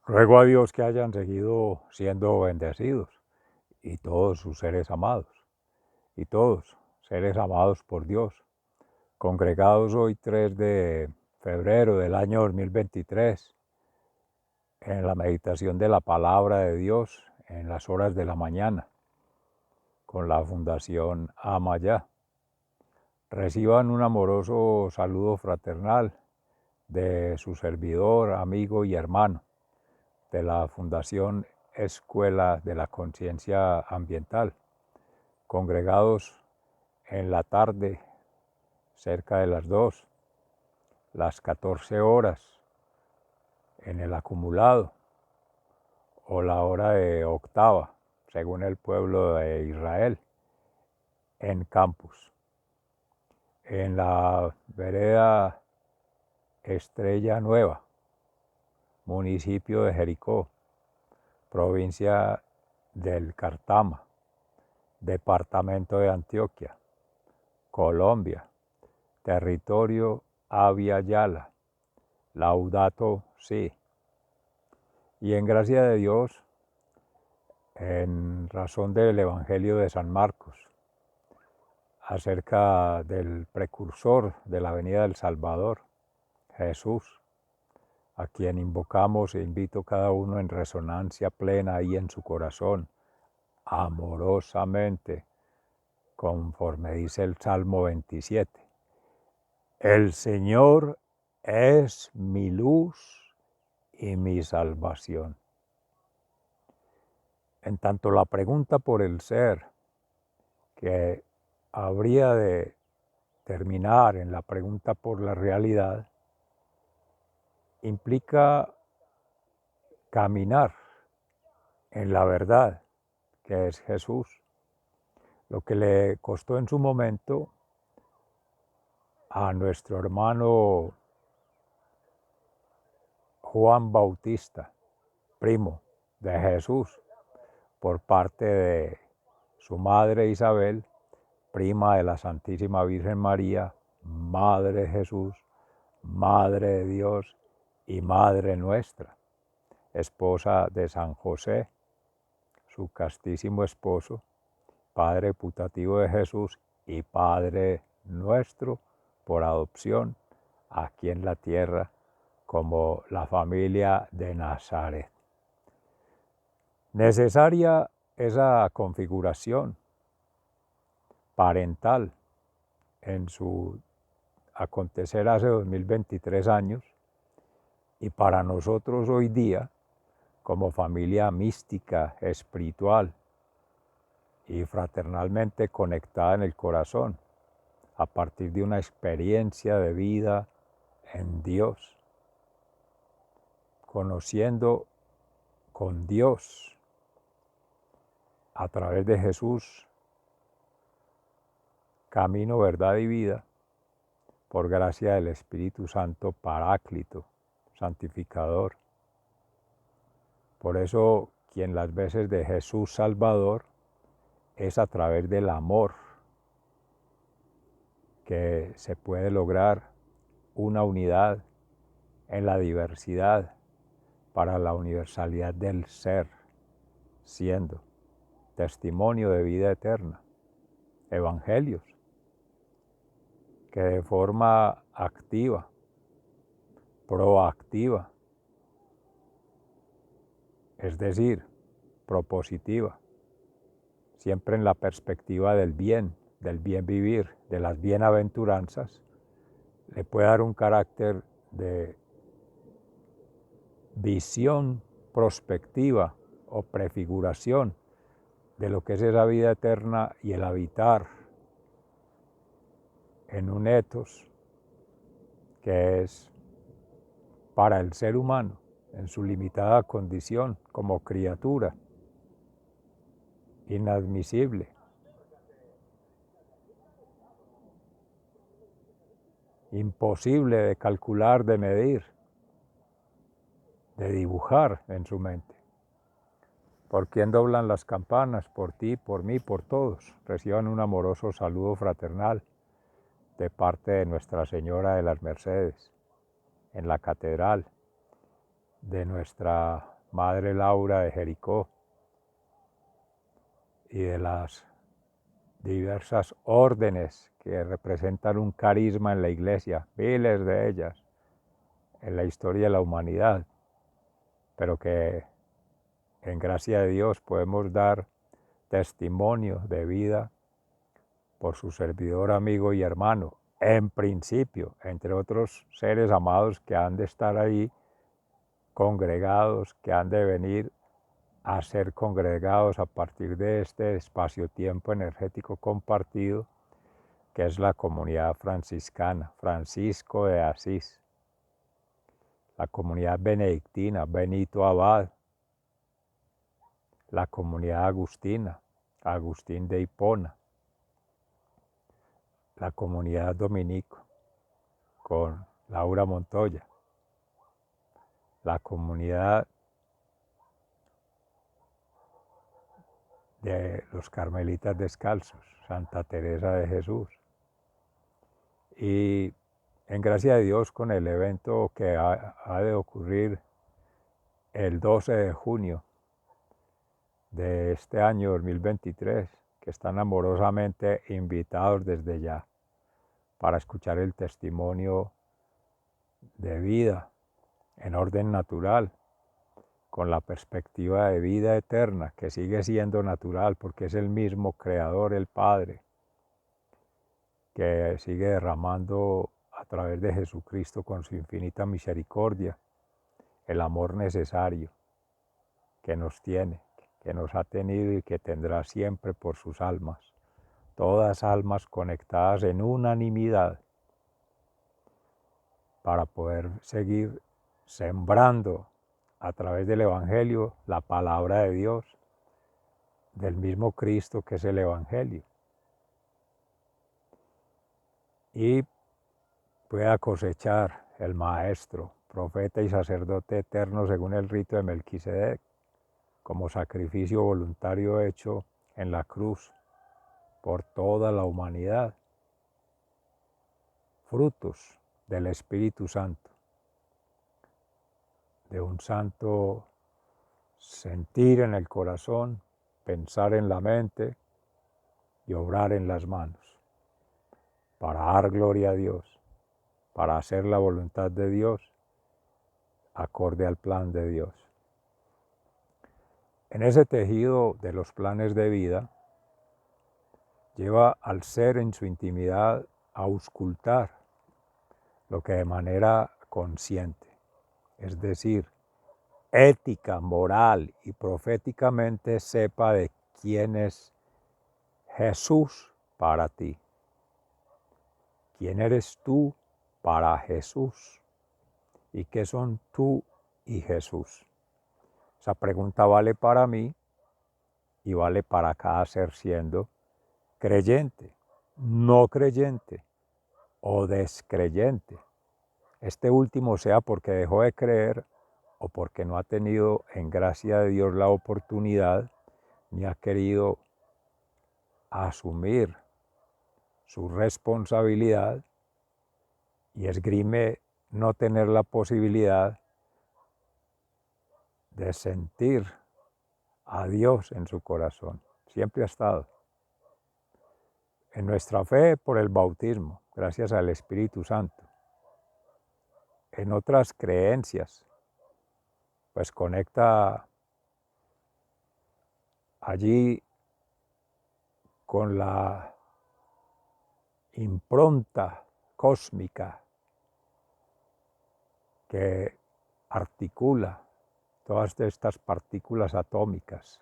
Ruego a Dios que hayan seguido siendo bendecidos y todos sus seres amados, y todos seres amados por Dios, congregados hoy 3 de febrero del año 2023 en la meditación de la palabra de Dios en las horas de la mañana con la Fundación Amayá. Reciban un amoroso saludo fraternal de su servidor, amigo y hermano de la Fundación Escuela de la Conciencia Ambiental, congregados en la tarde, cerca de las 2, las 14 horas en el acumulado, o la hora de octava, según el pueblo de Israel, en campus. En la vereda Estrella Nueva, municipio de Jericó, provincia del Cartama, departamento de Antioquia, Colombia, territorio Abya Yala, Laudato Si. Y en gracia de Dios, en razón del Evangelio de San Marcos, acerca del precursor de la venida del Salvador, Jesús, a quien invocamos e invito cada uno en resonancia plena ahí en su corazón, amorosamente, conforme dice el Salmo 27. El Señor es mi luz y mi salvación. En tanto la pregunta por el ser, que habría de terminar en la pregunta por la realidad, implica caminar en la verdad, que es Jesús, lo que le costó en su momento a nuestro hermano Juan Bautista, primo de Jesús, por parte de su madre Isabel, prima de la Santísima Virgen María, Madre de Jesús, Madre de Dios y Madre nuestra, esposa de San José, su castísimo esposo, Padre putativo de Jesús y Padre nuestro por adopción aquí en la tierra como la familia de Nazaret. Necesaria esa configuración parental en su acontecer hace 2023 años y para nosotros hoy día como familia mística, espiritual y fraternalmente conectada en el corazón a partir de una experiencia de vida en Dios, conociendo con Dios a través de Jesús, camino, verdad y vida, por gracia del Espíritu Santo Paráclito, santificador. Por eso, quien las veces de Jesús Salvador es a través del amor que se puede lograr una unidad en la diversidad para la universalidad del ser, siendo testimonio de vida eterna, evangelios que de forma activa, proactiva, es decir, propositiva, siempre en la perspectiva del bien vivir, de las bienaventuranzas, le puede dar un carácter de visión prospectiva o prefiguración de lo que es esa vida eterna y el habitar en un etos que es para el ser humano en su limitada condición como criatura, inadmisible, imposible de calcular, de medir, de dibujar en su mente. ¿Por quién doblan las campanas? Por ti, por mí, por todos. Reciban un amoroso saludo fraternal de parte de Nuestra Señora de las Mercedes, en la catedral, de nuestra Madre Laura de Jericó y de las diversas órdenes que representan un carisma en la iglesia, miles de ellas en la historia de la humanidad, pero que en gracia de Dios podemos dar testimonio de vida por su servidor, amigo y hermano, en principio, entre otros seres amados que han de estar ahí congregados, que han de venir a ser congregados a partir de este espacio-tiempo energético compartido, que es la comunidad franciscana, Francisco de Asís, la comunidad benedictina, Benito Abad, la comunidad agustina, Agustín de Hipona, la comunidad dominico, con Laura Montoya, la comunidad de los Carmelitas Descalzos, Santa Teresa de Jesús. Y en gracia de Dios, con el evento que ha de ocurrir el 12 de junio de este año 2023, que están amorosamente invitados desde ya para escuchar el testimonio de vida en orden natural, con la perspectiva de vida eterna, que sigue siendo natural porque es el mismo Creador, el Padre, que sigue derramando a través de Jesucristo con su infinita misericordia el amor necesario que nos tiene, que nos ha tenido y que tendrá siempre por sus almas, todas almas conectadas en unanimidad para poder seguir sembrando a través del Evangelio la palabra de Dios, del mismo Cristo que es el Evangelio, y pueda cosechar el Maestro, profeta y sacerdote eterno según el rito de Melquisedec, como sacrificio voluntario hecho en la cruz por toda la humanidad, frutos del Espíritu Santo, de un santo sentir en el corazón, pensar en la mente y obrar en las manos, para dar gloria a Dios, para hacer la voluntad de Dios, acorde al plan de Dios. En ese tejido de los planes de vida, lleva al ser en su intimidad a auscultar lo que de manera consciente, es decir, ética, moral y proféticamente sepa de quién es Jesús para ti. ¿Quién eres tú para Jesús? ¿Y qué son tú y Jesús? Esa pregunta vale para mí y vale para cada ser, siendo creyente, no creyente o descreyente. Este último sea porque dejó de creer o porque no ha tenido en gracia de Dios la oportunidad ni ha querido asumir su responsabilidad y esgrime no tener la posibilidad de sentir a Dios en su corazón. Siempre ha estado. En nuestra fe por el bautismo, gracias al Espíritu Santo. En otras creencias, pues conecta allí con la impronta cósmica que articula todas estas partículas atómicas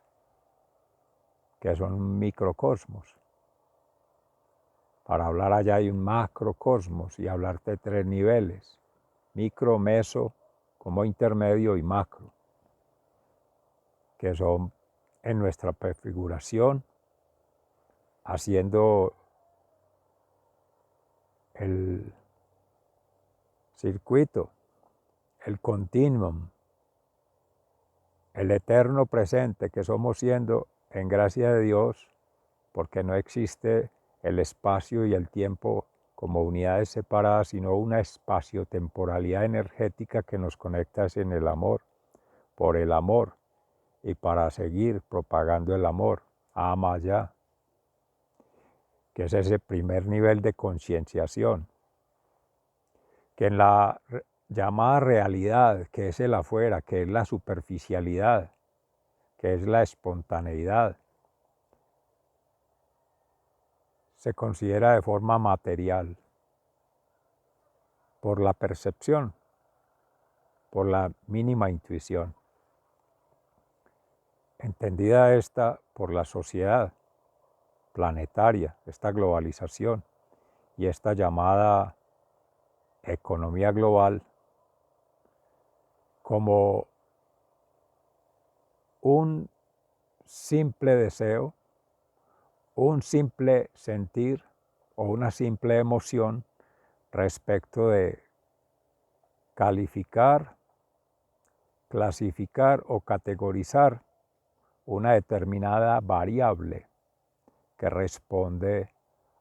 que son un microcosmos. Para hablar allá hay un macrocosmos y hablar de 3 niveles, micro, meso, como intermedio y macro, que son en nuestra prefiguración, haciendo el circuito, el continuum, el eterno presente que somos siendo en gracia de Dios, porque no existe el espacio y el tiempo como unidades separadas, sino una espacio-temporalidad energética que nos conecta en el amor, por el amor y para seguir propagando el amor. Ama ya, que es ese primer nivel de concienciación, que en la llamada realidad, que es el afuera, que es la superficialidad, que es la espontaneidad, se considera de forma material por la percepción, por la mínima intuición. Entendida esta por la sociedad planetaria, esta globalización y esta llamada economía global como un simple deseo, un simple sentir o una simple emoción respecto de calificar, clasificar o categorizar una determinada variable que responde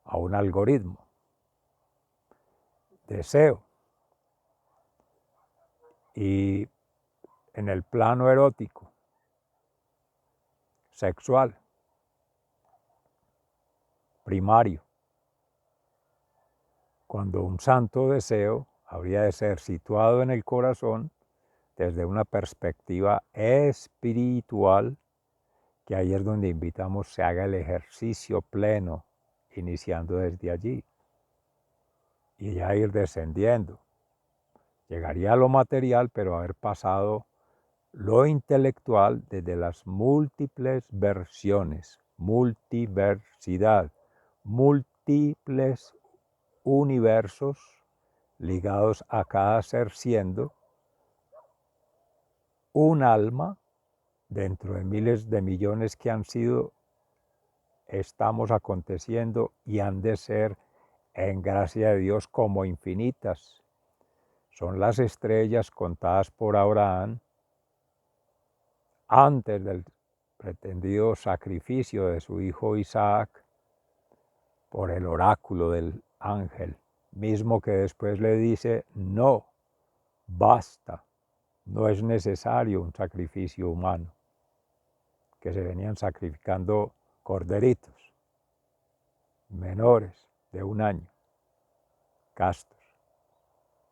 a un algoritmo. Deseo. Y en el plano erótico, sexual, primario, cuando un santo deseo habría de ser situado en el corazón desde una perspectiva espiritual, que ahí es donde invitamos se haga el ejercicio pleno, iniciando desde allí, y ya ir descendiendo. Llegaría a lo material, pero haber pasado lo intelectual desde las múltiples versiones, multiversidad, múltiples universos ligados a cada ser siendo un alma dentro de miles de millones que han sido, estamos aconteciendo y han de ser en gracia de Dios como infinitas. Son las estrellas contadas por Abraham antes del pretendido sacrificio de su hijo Isaac por el oráculo del ángel, mismo que después le dice, no, basta, no es necesario un sacrificio humano, que se venían sacrificando corderitos menores de 1 año, castos,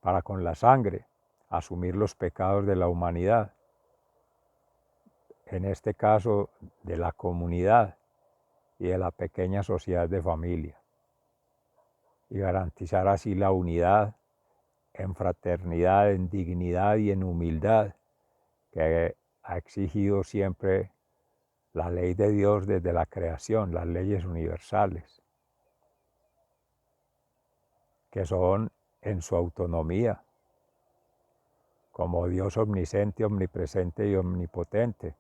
para con la sangre asumir los pecados de la humanidad, en este caso de la comunidad y de la pequeña sociedad de familia, y garantizar así la unidad en fraternidad, en dignidad y en humildad que ha exigido siempre la ley de Dios desde la creación, las leyes universales, que son en su autonomía, como Dios omnisciente, omnipresente y omnipotente,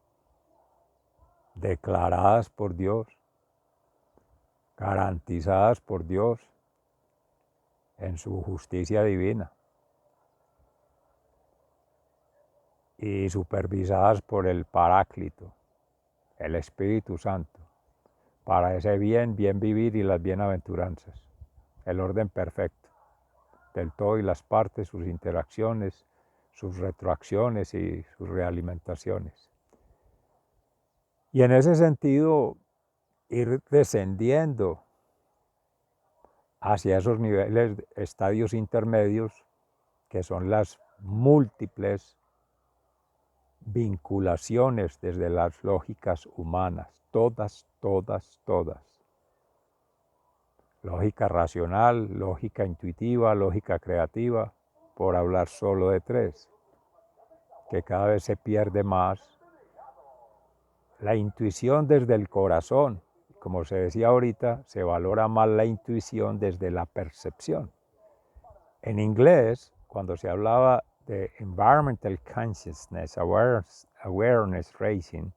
declaradas por Dios, garantizadas por Dios en su justicia divina y supervisadas por el Paráclito, el Espíritu Santo, para ese bien vivir y las bienaventuranzas, el orden perfecto del todo y las partes, sus interacciones, sus retroacciones y sus realimentaciones. Y en ese sentido, ir descendiendo hacia esos niveles, estadios intermedios, que son las múltiples vinculaciones desde las lógicas humanas, todas. Lógica racional, lógica intuitiva, lógica creativa, por hablar solo de 3, que cada vez se pierde más. La intuición desde el corazón, como se decía ahorita, se valora más la intuición desde la percepción. En inglés, cuando se hablaba de Environmental Consciousness Awareness Raising,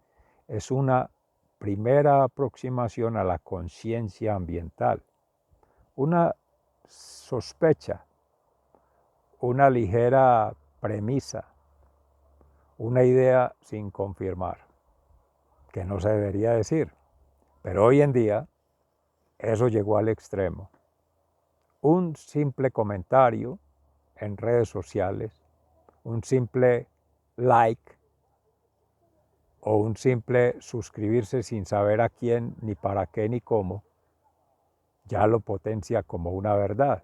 es una primera aproximación a la conciencia ambiental. Una sospecha, una ligera premisa, una idea sin confirmar, que no se debería decir. Pero hoy en día eso llegó al extremo. Un simple comentario en redes sociales, un simple like, o un simple suscribirse sin saber a quién, ni para qué, ni cómo, ya lo potencia como una verdad.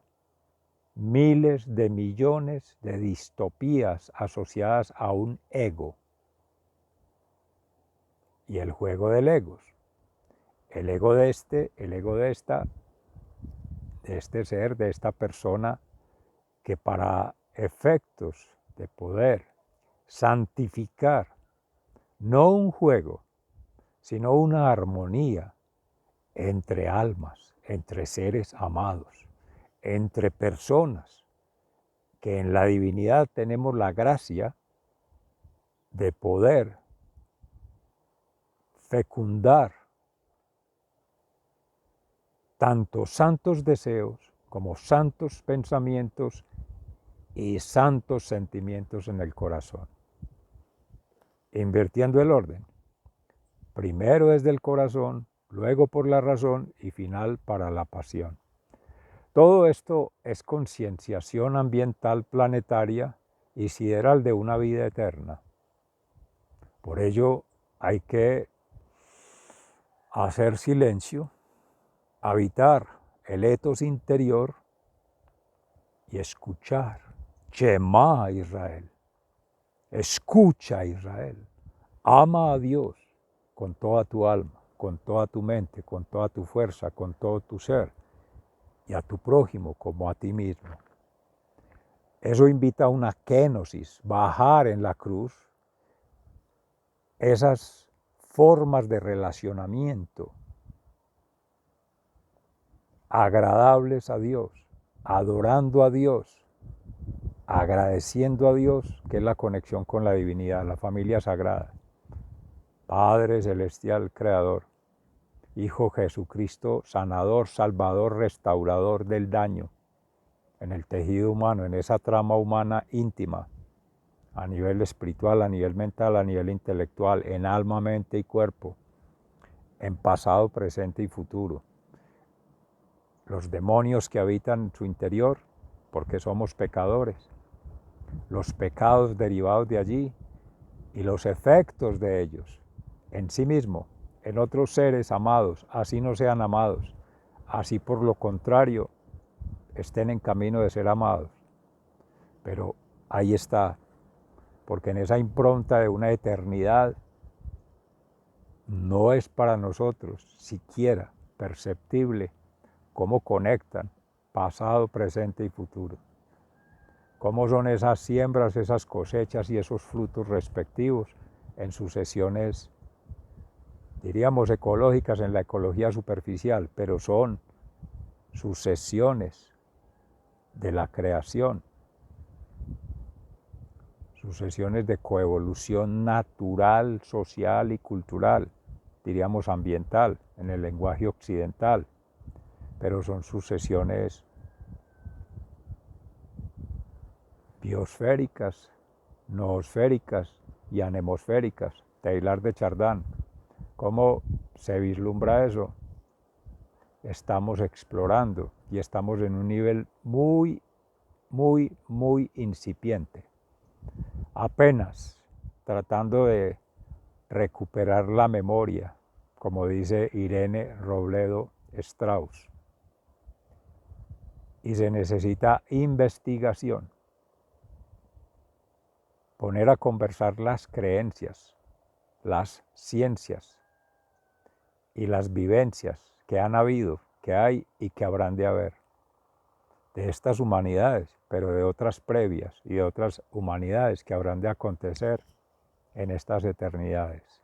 Miles de millones de distopías asociadas a un ego y el juego del egos. El ego de este, el ego de esta, de este ser, de esta persona, que para efectos de poder santificar no un juego, sino una armonía entre almas, entre seres amados, entre personas que en la divinidad tenemos la gracia de poder fecundar tanto santos deseos como santos pensamientos y santos sentimientos en el corazón. Invirtiendo el orden, primero desde el corazón, luego por la razón y final para la pasión. Todo esto es concienciación ambiental planetaria y sideral de una vida eterna. Por ello hay que hacer silencio, habitar el etos interior y escuchar. Shema Israel. Escucha Israel. Ama a Dios con toda tu alma, con toda tu mente, con toda tu fuerza, con todo tu ser, y a tu prójimo como a ti mismo. Eso invita a una kénosis, bajar en la cruz esas formas de relacionamiento agradables a Dios, adorando a Dios, agradeciendo a Dios, que es la conexión con la divinidad, la familia sagrada. Padre celestial, creador, Hijo Jesucristo, sanador, salvador, restaurador del daño en el tejido humano, en esa trama humana íntima, a nivel espiritual, a nivel mental, a nivel intelectual, en alma, mente y cuerpo, en pasado, presente y futuro. Los demonios que habitan en su interior, porque somos pecadores, los pecados derivados de allí y los efectos de ellos en sí mismo, en otros seres amados, así no sean amados, así por lo contrario estén en camino de ser amados. Pero ahí está, porque en esa impronta de una eternidad no es para nosotros siquiera perceptible cómo conectan pasado, presente y futuro. Cómo son esas siembras, esas cosechas y esos frutos respectivos en sucesiones, diríamos, ecológicas en la ecología superficial, pero son sucesiones de la creación, sucesiones de coevolución natural, social y cultural, diríamos ambiental, en el lenguaje occidental, pero son sucesiones biosféricas, noosféricas y anemosféricas. Teilhard de Chardin. ¿Cómo se vislumbra eso? Estamos explorando y estamos en un nivel muy incipiente, apenas tratando de recuperar la memoria, como dice Irene Robledo Strauss. Y se necesita investigación, poner a conversar las creencias, las ciencias y las vivencias que han habido, que hay y que habrán de haber, de estas humanidades, pero de otras previas y de otras humanidades que habrán de acontecer en estas eternidades.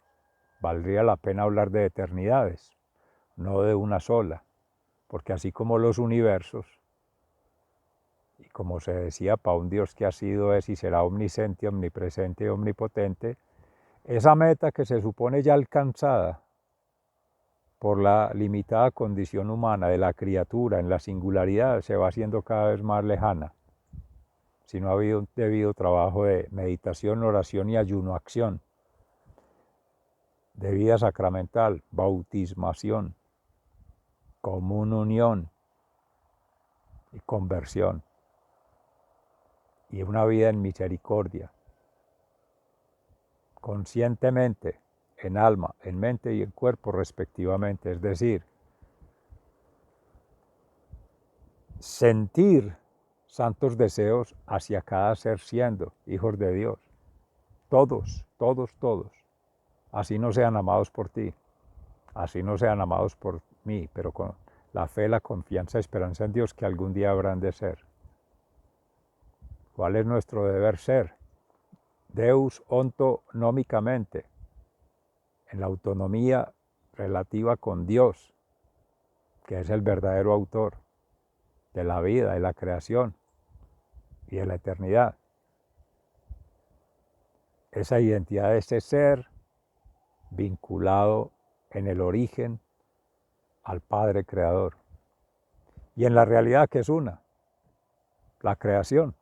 Valdría la pena hablar de eternidades, no de una sola, porque así como los universos, y como se decía para un Dios que ha sido, es y será omnisciente, omnipresente y omnipotente, esa meta que se supone ya alcanzada por la limitada condición humana de la criatura en la singularidad se va haciendo cada vez más lejana. Si no ha habido un debido trabajo de meditación, oración y ayuno-acción, de vida sacramental, bautismación, común unión y conversión, y una vida en misericordia, conscientemente en alma, en mente y en cuerpo respectivamente. Es decir, sentir santos deseos hacia cada ser siendo hijos de Dios. Todos, todos, todos. Así no sean amados por ti, así no sean amados por mí, pero con la fe, la confianza, esperanza en Dios que algún día habrán de ser. ¿Cuál es nuestro deber ser? Deus ontonómicamente, en la autonomía relativa con Dios, que es el verdadero autor de la vida, de la creación y de la eternidad. Esa identidad de ese ser vinculado en el origen al Padre Creador. Y en la realidad que es una, la creación,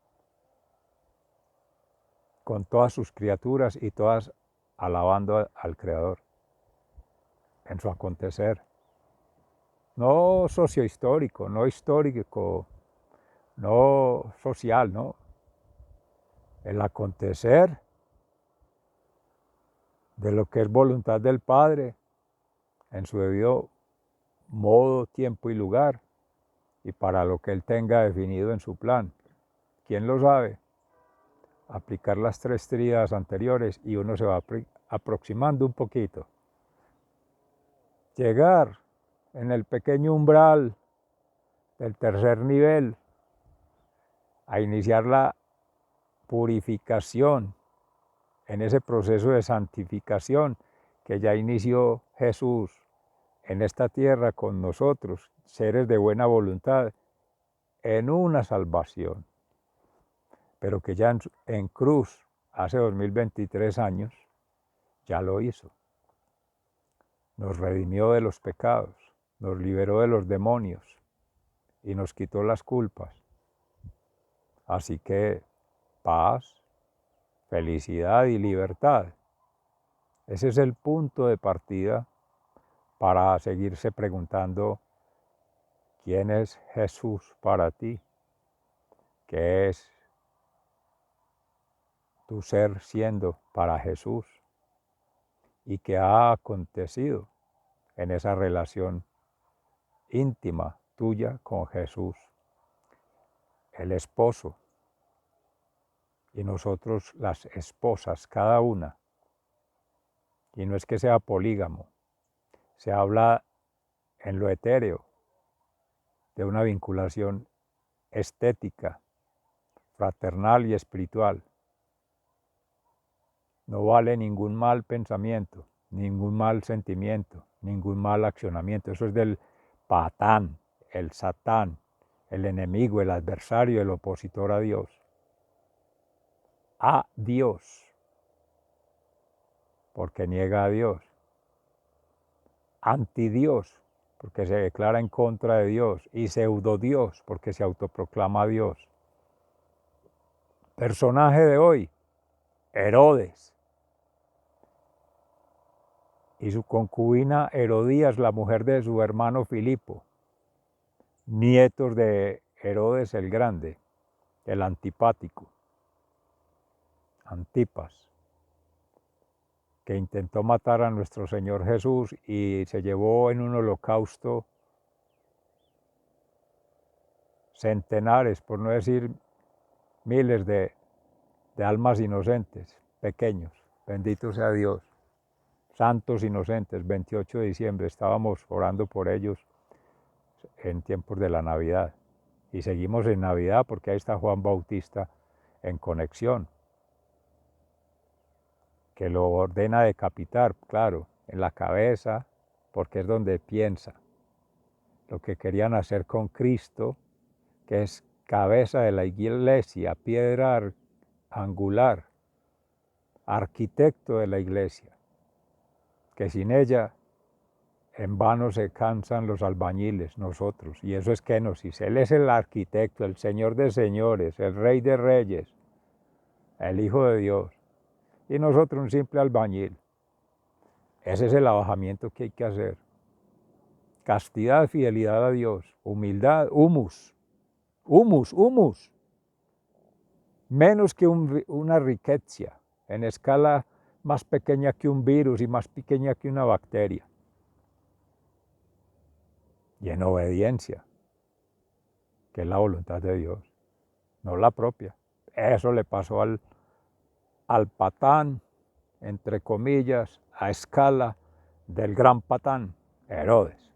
con todas sus criaturas y todas alabando al Creador en su acontecer. No sociohistórico, no histórico, no social, no. El acontecer de lo que es voluntad del Padre en su debido modo, tiempo y lugar, y para lo que Él tenga definido en su plan. ¿Quién lo sabe? Aplicar las tres tríadas anteriores y uno se va aproximando un poquito. Llegar en el pequeño umbral del tercer nivel a iniciar la purificación en ese proceso de santificación que ya inició Jesús en esta tierra con nosotros, seres de buena voluntad, en una salvación, pero que ya en cruz, hace 2023 años, ya lo hizo. Nos redimió de los pecados, nos liberó de los demonios y nos quitó las culpas. Así que paz, felicidad y libertad. Ese es el punto de partida para seguirse preguntando quién es Jesús para ti, qué es tu ser siendo para Jesús y qué ha acontecido en esa relación íntima tuya con Jesús, el esposo, y nosotros las esposas, cada una. Y no es que sea polígamo, se habla en lo etéreo de una vinculación estética, fraternal y espiritual. No vale ningún mal pensamiento, ningún mal sentimiento, ningún mal accionamiento. Eso es del patán, el satán, el enemigo, el adversario, el opositor a Dios. A Dios, porque niega a Dios. Antidios, porque se declara en contra de Dios. Y pseudodios, porque se autoproclama Dios. Personaje de hoy, Herodes. Y su concubina Herodías, la mujer de su hermano Filipo, nietos de Herodes el Grande, el antipático, Antipas, que intentó matar a nuestro Señor Jesús y se llevó en un holocausto centenares, por no decir miles de almas inocentes, pequeños. Bendito sea Dios. Santos inocentes, 28 de diciembre, estábamos orando por ellos en tiempos de la Navidad. Y seguimos en Navidad porque ahí está Juan Bautista en conexión, que lo ordena decapitar, claro, en la cabeza, porque es donde piensa. Lo que querían hacer con Cristo, que es cabeza de la iglesia, piedra angular, arquitecto de la iglesia, que sin ella en vano se cansan los albañiles, nosotros, y eso es kenosis. Él es el arquitecto, el Señor de señores, el Rey de reyes, el Hijo de Dios, y nosotros un simple albañil. Ese es el abajamiento que hay que hacer. Castidad, fidelidad a Dios, humildad, humus, menos que una riqueza en escala más pequeña que un virus y más pequeña que una bacteria. Y en obediencia, que es la voluntad de Dios, no la propia. Eso le pasó al patán, entre comillas, a escala del gran patán, Herodes,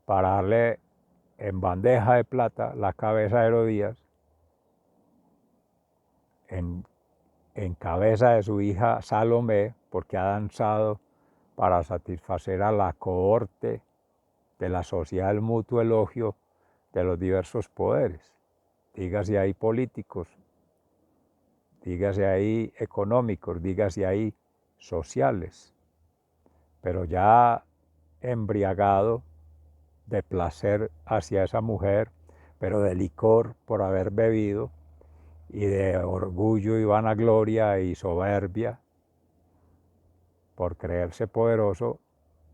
para darle en bandeja de plata la cabeza de Herodías en cabeza de su hija Salomé, porque ha danzado para satisfacer a la cohorte de la sociedad del mutuo elogio de los diversos poderes. Dígase ahí políticos, dígase ahí económicos, dígase ahí sociales, pero ya embriagado de placer hacia esa mujer, pero de licor por haber bebido, y de orgullo y vanagloria y soberbia por creerse poderoso,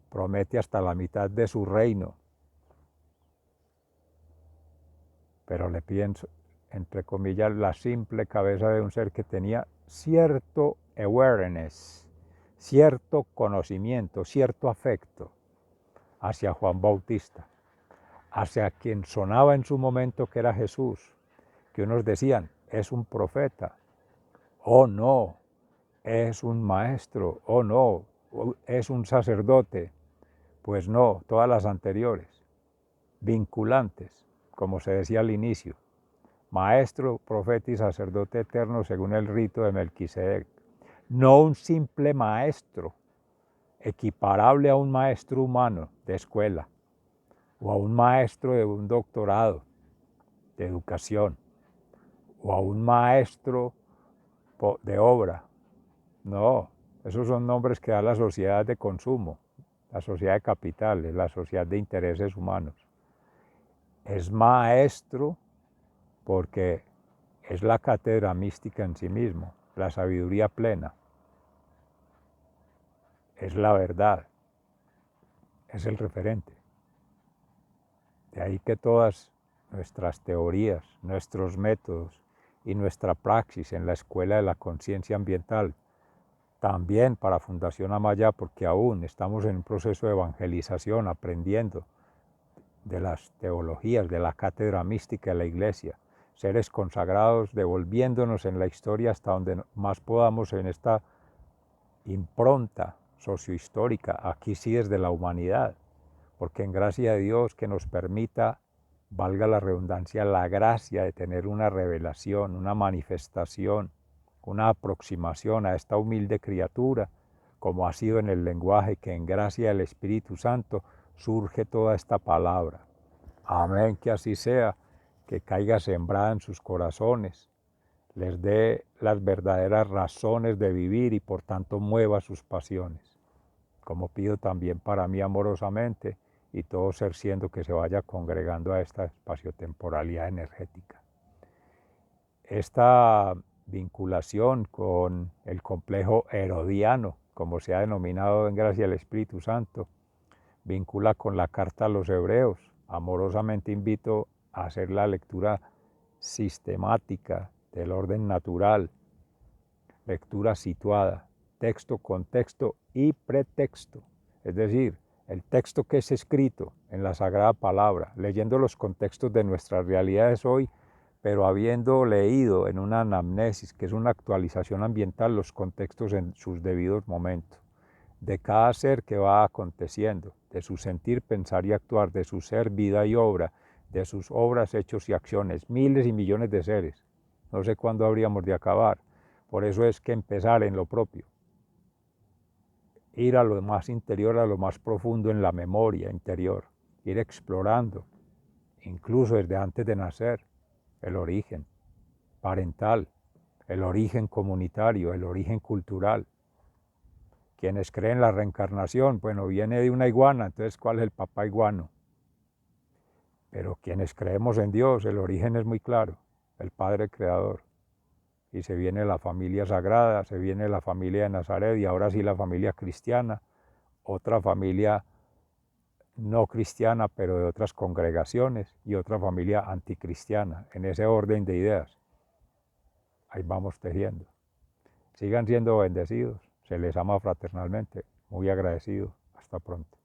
promete hasta la mitad de su reino. Pero le piden, entre comillas, la simple cabeza de un ser que tenía cierto awareness, cierto conocimiento, cierto afecto hacia Juan Bautista, hacia quien sonaba en su momento que era Jesús, que unos decían, es un profeta, oh no, es un maestro, oh no, es un sacerdote. Pues no, todas las anteriores, vinculantes, como se decía al inicio, maestro, profeta y sacerdote eterno según el rito de Melquisedec. No un simple maestro, equiparable a un maestro humano de escuela o a un maestro de un doctorado de educación o a un maestro de obra. No, esos son nombres que da la sociedad de consumo, la sociedad de capitales, la sociedad de intereses humanos. Es maestro porque es la cátedra mística en sí mismo, la sabiduría plena, es la verdad, es el referente. De ahí que todas nuestras teorías, nuestros métodos y nuestra praxis en la Escuela de la Conciencia Ambiental, también para Fundación Amaya, porque aún estamos en un proceso de evangelización, aprendiendo de las teologías, de la cátedra mística de la Iglesia, seres consagrados, devolviéndonos en la historia hasta donde más podamos en esta impronta sociohistórica, aquí sí desde la humanidad, porque en gracia de Dios que nos permita, valga la redundancia, la gracia de tener una revelación, una manifestación, una aproximación a esta humilde criatura, como ha sido en el lenguaje que en gracia del Espíritu Santo surge toda esta palabra. Amén, que así sea, que caiga sembrada en sus corazones, les dé las verdaderas razones de vivir y por tanto mueva sus pasiones, como pido también para mí amorosamente y todo ser siendo que se vaya congregando a esta espaciotemporalidad energética. Esta vinculación con el complejo herodiano, como se ha denominado en gracia del Espíritu Santo, vincula con la carta a los hebreos. Amorosamente invito a hacer la lectura sistemática del orden natural, lectura situada, texto, contexto y pretexto, es decir, el texto que es escrito en la Sagrada Palabra, leyendo los contextos de nuestras realidades hoy, pero habiendo leído en una anamnesis, que es una actualización ambiental, los contextos en sus debidos momentos, de cada ser que va aconteciendo, de su sentir, pensar y actuar, de su ser, vida y obra, de sus obras, hechos y acciones, miles y millones de seres. No sé cuándo habríamos de acabar. Por eso es que empezar en lo propio, ir a lo más interior, a lo más profundo en la memoria interior, ir explorando, incluso desde antes de nacer, el origen parental, el origen comunitario, el origen cultural. Quienes creen la reencarnación, bueno, viene de una iguana, entonces ¿cuál es el papá iguano? Pero quienes creemos en Dios, el origen es muy claro, el Padre Creador. Y se viene la familia sagrada, se viene la familia de Nazaret y ahora sí la familia cristiana, otra familia no cristiana pero de otras congregaciones y otra familia anticristiana, en ese orden de ideas. Ahí vamos tejiendo. Sigan siendo bendecidos. Se les ama fraternalmente. Muy agradecido. Hasta pronto.